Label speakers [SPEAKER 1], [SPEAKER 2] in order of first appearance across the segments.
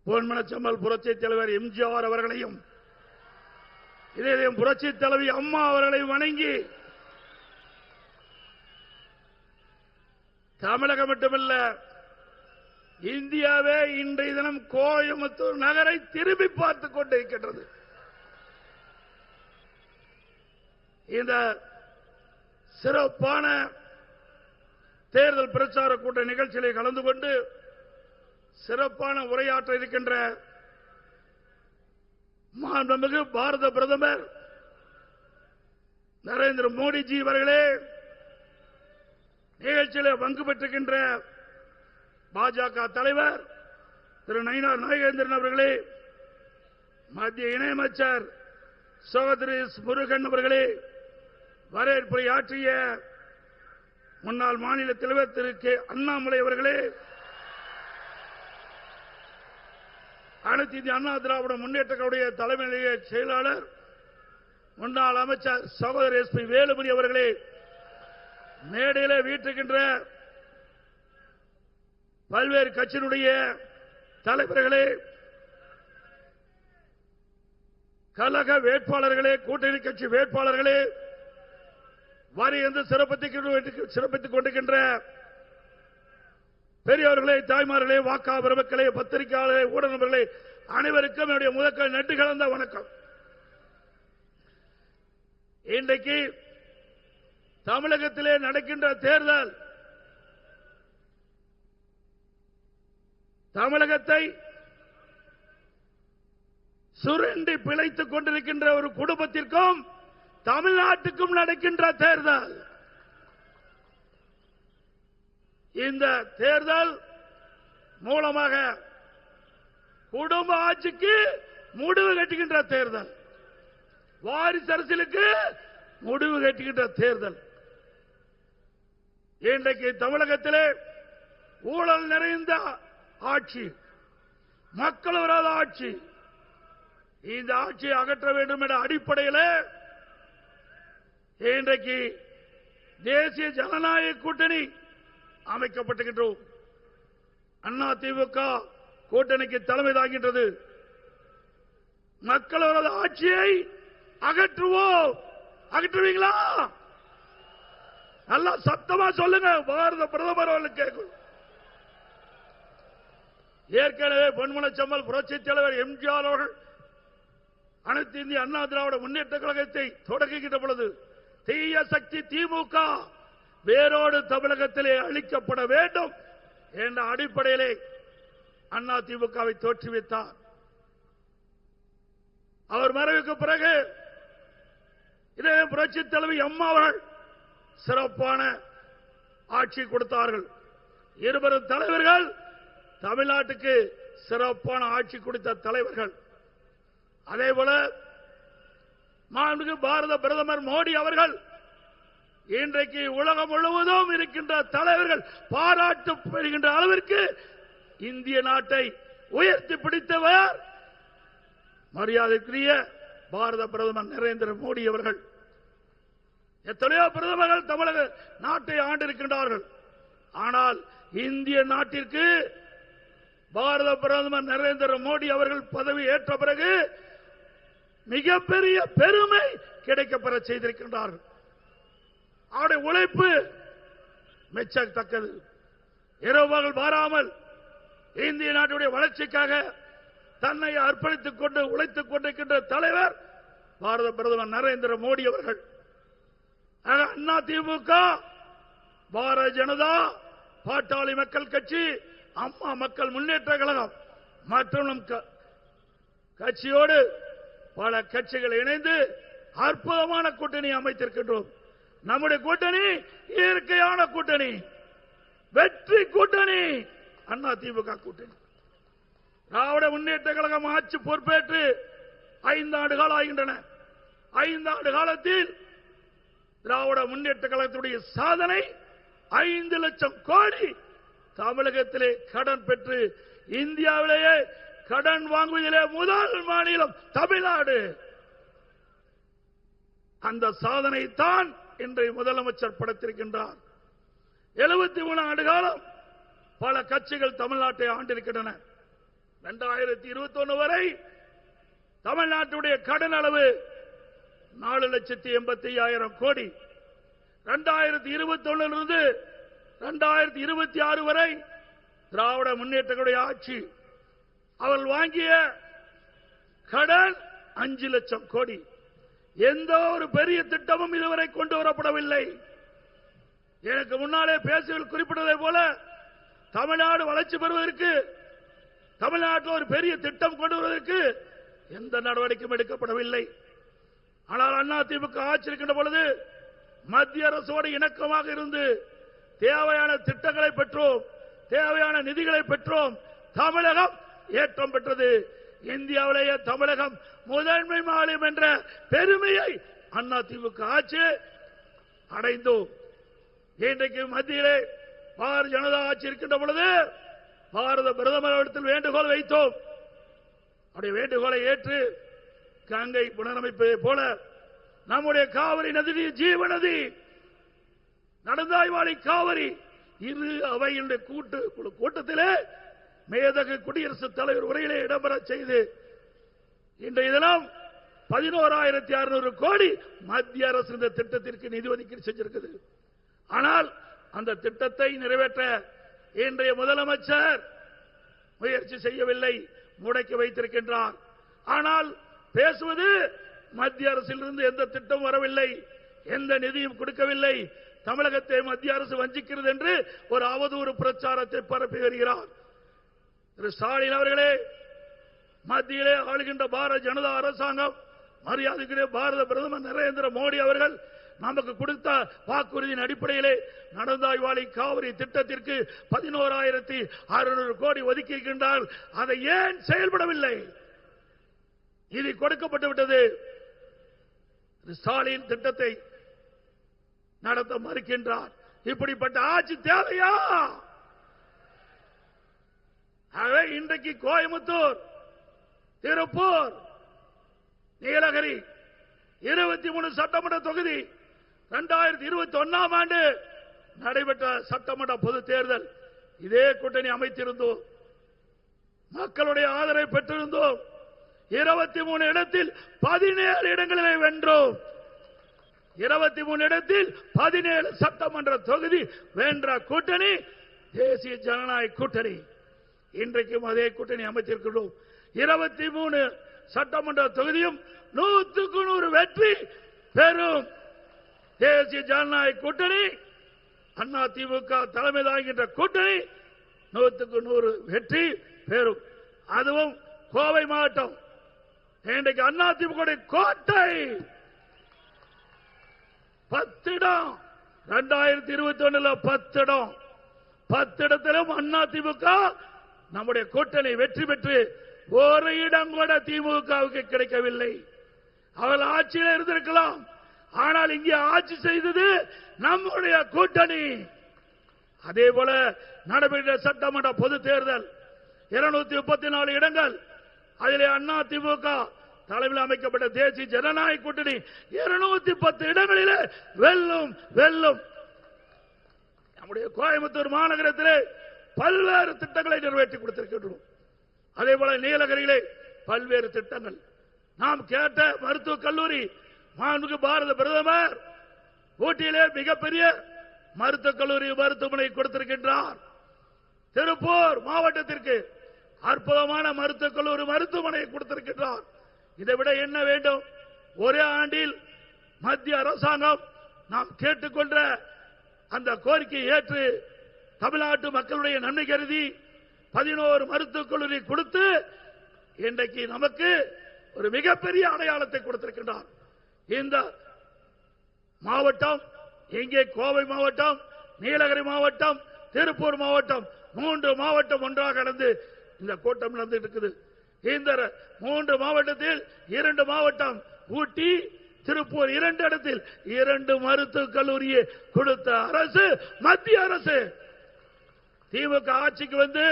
[SPEAKER 1] பொன்மனச்செம்மல் புரட்சி தலைவர் எம்ஜிஆர் அவர்களையும் இதே புரட்சி தலைவி அம்மா அவர்களையும் வணங்கி தமிழகம் மட்டுமல்ல இந்தியாவே இன்றைய தினம் கோயம்புத்தூர் நகரை திரும்பி பார்த்துக் கொண்டிருக்கின்றது. இந்த சிறப்பான தேர்தல் பிரச்சார கூட்ட நிகழ்ச்சியிலே கலந்து கொண்டு சிறப்பான உரையாற்ற இருக்கின்ற மாண்புமிகு பாரத பிரதமர் நரேந்திர மோடிஜி அவர்களே, நிகழ்ச்சியில் பங்கு பெற்றுகின்ற பாஜக தலைவர் திரு நயினார் நாகேந்திரன் அவர்களே, மத்திய இணையமைச்சர் சகோதரி முருகன் அவர்களே, வரவேற்புரை ஆற்றிய முன்னாள் மாநில தலைவர் திரு கே அண்ணாமலை அவர்களே, அனைத்து இந்திய அண்ணா திராவிட முன்னேற்ற கழக தலைமை நிலைய செயலாளர் முன்னாள் அமைச்சர் சகோதரர் எஸ்.பி. வேலுமணி அவர்களே, மேடையிலே வீட்டுகின்ற பல்வேறு கட்சியினுடைய தலைவர்களே, கழக வேட்பாளர்களே, கூட்டணி கட்சி வேட்பாளர்களே, வரி என்று சிறப்பித்துக் கொண்டிருக்கின்ற பெரியவர்களே, தாய்மார்களே, வாக்கா பெருமக்களே, பத்திரிகையாளர்களே, ஊடகங்களே, அனைவருக்கும் என்னுடைய முதற்கண் நன்றி கலந்த வணக்கம். இன்றைக்கு தமிழகத்திலே நடக்கின்ற தேர்தல் தமிழகத்தை சுரண்டி பிழைத்துக் கொண்டிருக்கின்ற ஒரு குடும்பத்திற்கும் தமிழ்நாட்டுக்கும் நடக்கின்ற தேர்தல். இந்த தேர்தல் மூலமாக குடும்ப ஆட்சிக்கு முடிவு கட்டுகின்ற தேர்தல், வாரிசு அரசியலுக்கு முடிவு கட்டுகின்ற தேர்தல். இன்றைக்கு தமிழகத்திலே ஊழல் நிறைந்த ஆட்சி, மக்கள் விரோத ஆட்சி, இந்த ஆட்சியை அகற்ற வேண்டும் என்ற அடிப்படையில் இன்றைக்கு தேசிய ஜனநாயக கூட்டணி அமைக்கப்பட்டுகின்றோம். அதிமுக கூட்டணிக்கு தலைமை தாங்கின்றது. மக்கள் விரோத ஆட்சியை அகற்றுவோம். அகற்றுவீங்களா? நல்லா சத்தமா சொல்லுங்க. பாரத பிரதமர் அவர்களுக்கு கேட்கும். ஏற்கனவே பொன்மனச்செம்மல் புரட்சி தலைவர் எம்ஜிஆர் அவர்கள் அனைத்து இந்திய அண்ணா திராவிட முன்னேற்ற கழகத்தை தொடங்குகின்ற பொழுது தீய சக்தி திமுக வேரோடு தமிழகத்திலே அழிக்கப்பட வேண்டும் என்ற அடிப்படையிலே அண்ணா திமுகவை தோற்றுவித்தார். அவர் மறைவுக்கு பிறகு இதே புரட்சி தலைவி அம்மா அவர்கள் சிறப்பான ஆட்சி கொடுத்தார்கள். இருவரும் தலைவர்கள் தமிழ்நாட்டுக்கு சிறப்பான ஆட்சி கொடுத்த தலைவர்கள். அதேபோல மாண்புமிகு பாரத பிரதமர் மோடி அவர்கள் இன்றைக்கு உலகம் முழுவதும் இருக்கின்ற தலைவர்கள் பாராட்டு பெறுகின்ற அளவிற்கு இந்திய நாட்டை உயர்த்தி பிடித்தவர் மரியாதைக்குரிய பாரத பிரதமர் நரேந்திர மோடி அவர்கள். எத்தனையோ பிரதமர்கள் தமிழக நாட்டை ஆண்டிருக்கின்றார்கள். ஆனால் இந்திய நாட்டிற்கு பாரத பிரதமர் நரேந்திர மோடி அவர்கள் பதவி ஏற்ற பிறகு மிகப்பெரிய பெருமை கிடைக்கப்பெற செய்திருக்கின்றார்கள். அவருடைய உழைப்பு மெச்சத்தக்கது. இரவுகள் மாறாமல் இந்திய நாட்டுடைய வளர்ச்சிக்காக தன்னை அர்ப்பணித்துக் கொண்டு உழைத்துக் கொண்டிருக்கின்ற தலைவர் பாரத பிரதமர் நரேந்திர மோடி அவர்கள். அண்ணா திமுக, பாரதிய ஜனதா, பாட்டாளி மக்கள் கட்சி, அம்மா மக்கள் முன்னேற்ற கழகம் மற்றும் கட்சியோடு பல கட்சிகள் இணைந்து அற்புதமான கூட்டணி அமைத்திருக்கின்றோம். நம்முடைய கூட்டணி இயற்கையான கூட்டணி, வெற்றி கூட்டணி, அண்ணா திமுக கூட்டணி. திராவிட முன்னேற்ற கழகம் ஆட்சி பொறுப்பேற்று 5 ஆண்டுகள் ஆகின்றன. 5 ஆண்டு காலத்தில் திராவிட முன்னேற்ற கழகத்துடைய சாதனை 5 லட்சம் கோடி தமிழகத்திலே கடன் பெற்று இந்தியாவிலேயே கடன் வாங்குவதிலே முதல் மாநிலம் தமிழ்நாடு. அந்த சாதனை தான் இன்றைய முதலமைச்சர் படைத்திருக்கின்றார். 73 ஆண்டு காலம் பல கட்சிகள் தமிழ்நாட்டை ஆண்டிருக்கின்றன. 2021 வரை தமிழ்நாட்டுடைய கடன் அளவு 4,85,000 கோடி. 2021 இருந்து 2026 வரை திராவிட முன்னேற்றங்களுடைய ஆட்சி அவள் வாங்கிய கடன் 5 லட்சம் கோடி. எந்த ஒரு பெரிய திட்டமும் இதுவரை கொண்டு வரப்படவில்லை. எனக்கு முன்னாலே பேசுவதில் குறிப்பிட்டதை போல தமிழ்நாடு வளர்ச்சி பெறுவதற்கு, தமிழ்நாட்டில் ஒரு பெரிய திட்டம் கொண்டு வருவதற்கு எந்த நடவடிக்கையும் எடுக்கப்படவில்லை. ஆனால் அதிமுக ஆட்சி இருக்கின்ற பொழுது மத்திய அரசோடு இணக்கமாக இருந்து தேவையான திட்டங்களை பெற்றோம், தேவையான நிதிகளை பெற்றோம். தமிழகம் ஏற்றம் பெற்றது. இந்தியாவிலேயே தமிழகம் முதன்மை மாநிலம் என்ற பெருமையை அதிமுக ஆட்சி அடைந்தோம். இன்றைக்கு மத்தியிலே பாரதிய ஜனதா ஆட்சி இருக்கின்ற பொழுது பாரத பிரதமரிடத்தில் வேண்டுகோள் வைத்தோம். அவருடைய வேண்டுகோளை ஏற்று கங்கை புனரமைப்பதை போல நம்முடைய காவிரி நதி ஜீவநதி, நடந்தாய்வாளி காவிரி இரு அவையினுடைய கூட்டத்திலே மேதகு குடியரசுத் தலைவர் உரையிலே இடம்பெற செய்து இன்றைய தினம் 11,600 கோடி மத்திய அரசு இந்த திட்டத்திற்கு நிதி ஒதுக்கீடு செஞ்சிருக்கிறது. ஆனால் அந்த திட்டத்தை நிறைவேற்ற இன்றைய முதலமைச்சர் முயற்சி செய்யவில்லை, முடக்கி வைத்திருக்கின்றார். ஆனால் பேசுவது மத்திய அரசிலிருந்து எந்த திட்டம் வரவில்லை, எந்த நிதியும் கொடுக்கவில்லை, தமிழகத்தை மத்திய அரசு வஞ்சிக்கிறது என்று ஒரு அவதூறு பிரச்சாரத்தை பரப்பி வருகிறார். திரு ஸ்டாலின் அவர்களே, மத்தியிலே ஆளுகின்ற பாரதிய ஜனதா அரசாங்கம், மரியாதைக்குரிய பாரத பிரதமர் நரேந்திர மோடி அவர்கள் நமக்கு கொடுத்த வாக்குறுதியின் அடிப்படையிலே நடந்தாய்வாளி காவிரி திட்டத்திற்கு 11,600 கோடி ஒதுக்கி இருக்கின்றால் அதை ஏன் செயல்படவில்லை? இது கொடுக்கப்பட்டு விட்டது. ஸ்டாலின் திட்டத்தை நடத்த மறுக்கின்றார். இப்படிப்பட்ட ஆட்சி தேவையா? இன்றைக்கு கோயம்புத்தூர், திருப்பூர், நீலகிரி 23 சட்டமன்ற தொகுதி 2021 ஆண்டு நடைபெற்ற சட்டமன்ற பொது தேர்தல் இதே கூட்டணி அமைத்திருந்தோம், மக்களுடைய ஆதரவை பெற்றிருந்தோம். 23 இடத்தில் 17 இடங்களிலே வென்றோம். 23 இடத்தில் 17 சட்டமன்ற தொகுதி வென்ற கூட்டணி தேசிய ஜனநாயக கூட்டணி. இன்றைக்கும் அதே கூட்டணி அமைத்திருக்கிறோம். 23 சட்டமன்ற தொகுதியும் 100க்கு 100 வெற்றி பெறும் தேசிய ஜனநாயக கூட்டணி. அதிமுக தலைமை தாங்குகின்ற கூட்டணி 100க்கு 100 வெற்றி பெறும். அதுவும் கோவை மாவட்டம் இன்றைக்கு அதிமுக கோட்டை 10 இடம். 2021 10 இடம், 10 இடத்திலும் அதிமுக நம்முடைய கூட்டணி வெற்றி பெற்று ஒரு இடம் கூட திமுகவுக்கு கிடைக்கவில்லை. அவள் ஆட்சியில் இருந்திருக்கலாம், ஆனால் இங்கே ஆட்சி செய்தது நம்முடைய கூட்டணி. அதே போல நடைபெற்ற சட்டமன்ற பொது தேர்தல் 234 இடங்கள், அதிலே அதிமுக தலைமையில் அமைக்கப்பட்ட தேசிய ஜனநாயக கூட்டணி 210 இடங்களிலே வெல்லும். நம்முடைய கோயம்புத்தூர் மாநகரத்திலே பல்வேறு திட்டங்களை நிறைவேற்றி கொடுத்திருக்கின்றோம். அதே போல நீலகிரியிலே பல்வேறு திட்டங்கள். நாம் கேட்ட மருத்துவக் கல்லூரி மாண்புமிகு பாரத பிரதமர் ஊட்டியிலே மிகப்பெரிய மருத்துவக் கல்லூரி மருத்துவமனை கொடுத்திருக்கின்றார். திருப்பூர் மாவட்டத்திற்கு அற்புதமான மருத்துவக் கல்லூரி மருத்துவமனை கொடுத்திருக்கின்றார். இதை விட என்ன வேண்டும்? ஒரே ஆண்டில் மத்திய அரசாங்கம் நாம் கேட்டுக்கொண்ட அந்த கோரிக்கையை ஏற்று தமிழ்நாட்டு மக்களுடைய நன்மை கருதி 11 மருத்துவக் கல்லூரி கொடுத்து இன்றைக்கு நமக்கு ஒரு மிகப்பெரிய அடையாளத்தை கொடுத்திருக்கின்றார். இந்த மாவட்டம், இங்கே கோவை மாவட்டம், நீலகிரி மாவட்டம், திருப்பூர் மாவட்டம், 3 மாவட்டம் ஒன்றாக நடந்து இந்த கூட்டம் நடந்துட்டு இருக்குது. இந்த 3 மாவட்டத்தில் 2 மாவட்டம் ஊட்டி, திருப்பூர் 2 இடத்தில் 2 மருத்துவக் கல்லூரியை கொடுத்த அரசு மத்திய அரசு. திமுக ஆட்சிக்கு வந்து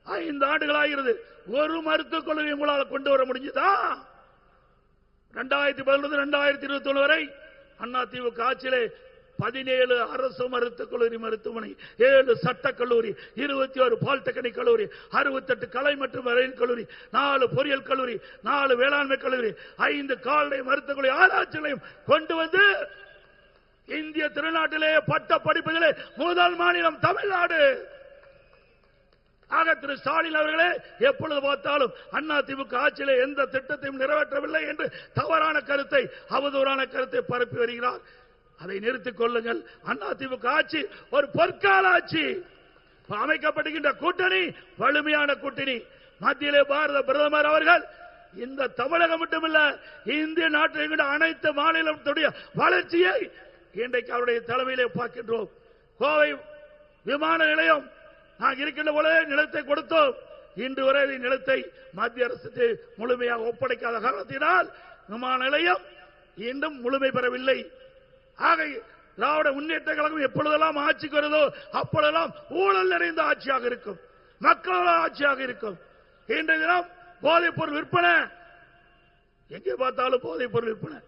[SPEAKER 1] 5 ஆண்டுகளாகிறது. ஒரு மருத்துவக் கல்லூரி உங்களால் கொண்டு வர முடிஞ்சதா? 2011 2021 வரை அதிமுக ஆட்சியிலே 17 அரசு மருத்துவக் கல்லூரி மருத்துவமனை, 7 சட்டக் கல்லூரி, 21 பாலிடெக்னிக் கல்லூரி, 68 கலை மற்றும் அறிவியல் கல்லூரி, 4 பொறியியல் கல்லூரி, 4 வேளாண்மை கல்லூரி, 5 கால்நடை மருத்துவக் கல்லூரி, ஆராய்ச்சி நிலையம் கொண்டு வந்து இந்திய திருநாட்டிலே பட்ட படிப்பதிலே முதல் மாநிலம் தமிழ்நாடு. ஆக திரு ஸ்டாலின் அவர்களே, எப்பொழுது பார்த்தாலும் அதிமுக ஆட்சியிலே எந்த திட்டத்தையும் நிறைவேற்றவில்லை என்று தவறான கருத்தை, அவதூறான கருத்தை பரப்பி வருகிறார். அதை நிறுத்திக் கொள்ளுங்கள். அதிமுக ஆட்சி ஒரு பொற்கால ஆட்சி. அமைக்கப்படுகின்ற கூட்டணி வலிமையான கூட்டணி. மத்தியிலே பாரத பிரதமர் அவர்கள் இந்த தமிழகம் மட்டுமல்ல, இந்திய நாட்டில் அனைத்து மாநிலத்துடைய வளர்ச்சியை இன்றைக்கு அவருடைய தலைமையிலே பார்க்கின்றோம். கோவை விமான நிலையம் நாங்கள் இருக்கின்ற பொழுதே நிலத்தை கொடுத்தோம். இன்று வரை நிலத்தை மத்திய அரசுக்கு முழுமையாக ஒப்படைக்காத காரணத்தினால் விமான நிலையம் இன்னும் முழுமை பெறவில்லை. ஆக திராவிட முன்னேற்ற கழகம் எப்பொழுதெல்லாம் ஆட்சிக்கு வருதோ அப்பொழுதெல்லாம் ஊழல் நிறைந்த ஆட்சியாக இருக்கும், மக்களோட ஆட்சியாக இருக்கும். இன்றைய தினம் போதைப் பொருள் விற்பனை, எங்கே பார்த்தாலும் போதைப் பொருள் விற்பனை,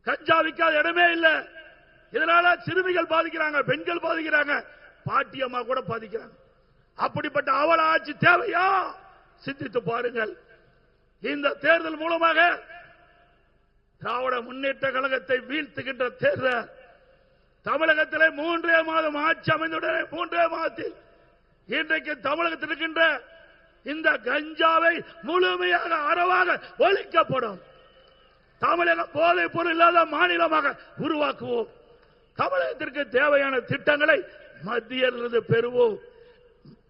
[SPEAKER 1] கஞ்சா விற்காத இடமே இல்லை. இதனால சிறுமிகள் பாதிக்கிறாங்க, பெண்கள் பாதிக்கிறாங்க, பாட்டியம்மா கூட பாதிக்கிறாங்க. அப்படிப்பட்ட அவல ஆட்சி தேவையா? சிந்தித்து பாருங்கள். இந்த தேர்தல் மூலமாக திராவிட முன்னேற்ற கழகத்தை வீழ்த்துகின்ற தேர்தல். தமிழகத்திலே 3 மாதம் ஆட்சி அமைந்துடனே 3 மாதத்தில் இன்றைக்கு தமிழகத்தில் இருக்கின்ற இந்த கஞ்சாவை முழுமையாக அறவாக ஒழிக்கப்படும். தமிழகம் போதைப் பொருள் இல்லாத மாநிலமாக உருவாக்குவோம். தமிழகத்திற்கு தேவையான திட்டங்களை மத்தியிலிருந்து பெறுவோம்.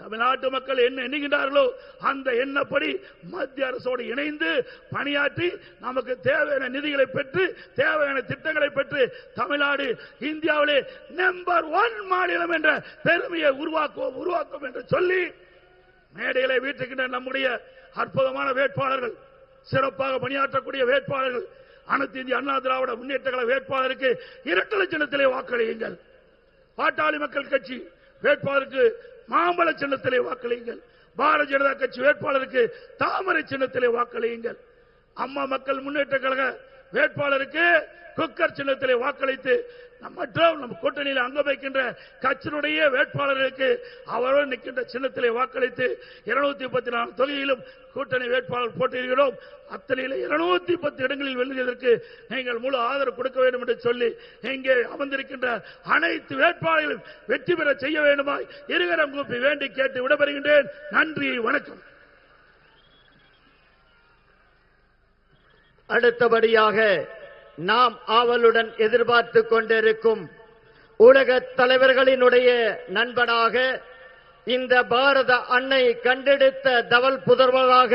[SPEAKER 1] தமிழ்நாட்டு மக்கள் என்ன எண்ணுகின்றார்களோ அந்த எண்ணப்படி மத்திய அரசோடு இணைந்து பணியாற்றி நமக்கு தேவையான நிதிகளை பெற்று தேவையான திட்டங்களை பெற்று தமிழ்நாடு இந்தியாவிலே நம்பர் 1 மாநிலம் என்ற பெருமையை உருவாக்குவோம் என்று சொல்லி மேடையிலே வீட்டுக்கின்ற நம்முடைய அற்புதமான வேட்பாளர்கள், சிறப்பாக பணியாற்றக்கூடிய வேட்பாளர்கள், அனைத்து இந்திய அண்ணா திராவிட முன்னேற்ற கழக வேட்பாளருக்கு இரட்டை சின்னத்திலே வாக்களியுங்கள். பாட்டாளி மக்கள் கட்சி வேட்பாளருக்கு மாம்பழ சின்னத்திலே வாக்களியுங்கள். பாரதிய ஜனதா கட்சி வேட்பாளருக்கு தாமரை சின்னத்திலே வாக்களியுங்கள். அம்மா மக்கள் முன்னேற்ற கழக வேட்பாளருக்கு குக்கர் சின்னத்திலே வாக்களித்து மற்றும் நம்ம கூட்டணியில் அங்க வைக்கின்ற கட்சியினுடைய வேட்பாளர்களுக்கு அவரோடு நிற்கின்ற சின்னத்திலே வாக்களித்து 234 தொகுதியிலும் கூட்டணி வேட்பாளர் போட்டியிடுகிறோம். அத்தனையில 210 இடங்களில் வெல்லுவதற்கு நீங்கள் முழு ஆதரவு கொடுக்க வேண்டும் என்று சொல்லி இங்கே அமர்ந்திருக்கின்ற அனைத்து வேட்பாளர்களும் வெற்றி பெற செய்ய வேண்டுமாய் இருகரம் கூப்பி வேண்டி கேட்டு விடைபெறுகின்றேன். நன்றி, வணக்கம்.
[SPEAKER 2] அடுத்தபடியாக நாம் ஆவலுடன் எதிர்பார்த்துக் கொண்டிருக்கும் உலக தலைவர்களினுடைய நண்பனாக இந்த பாரத அன்னை கண்டெடுத்த தவல் புதல்வராக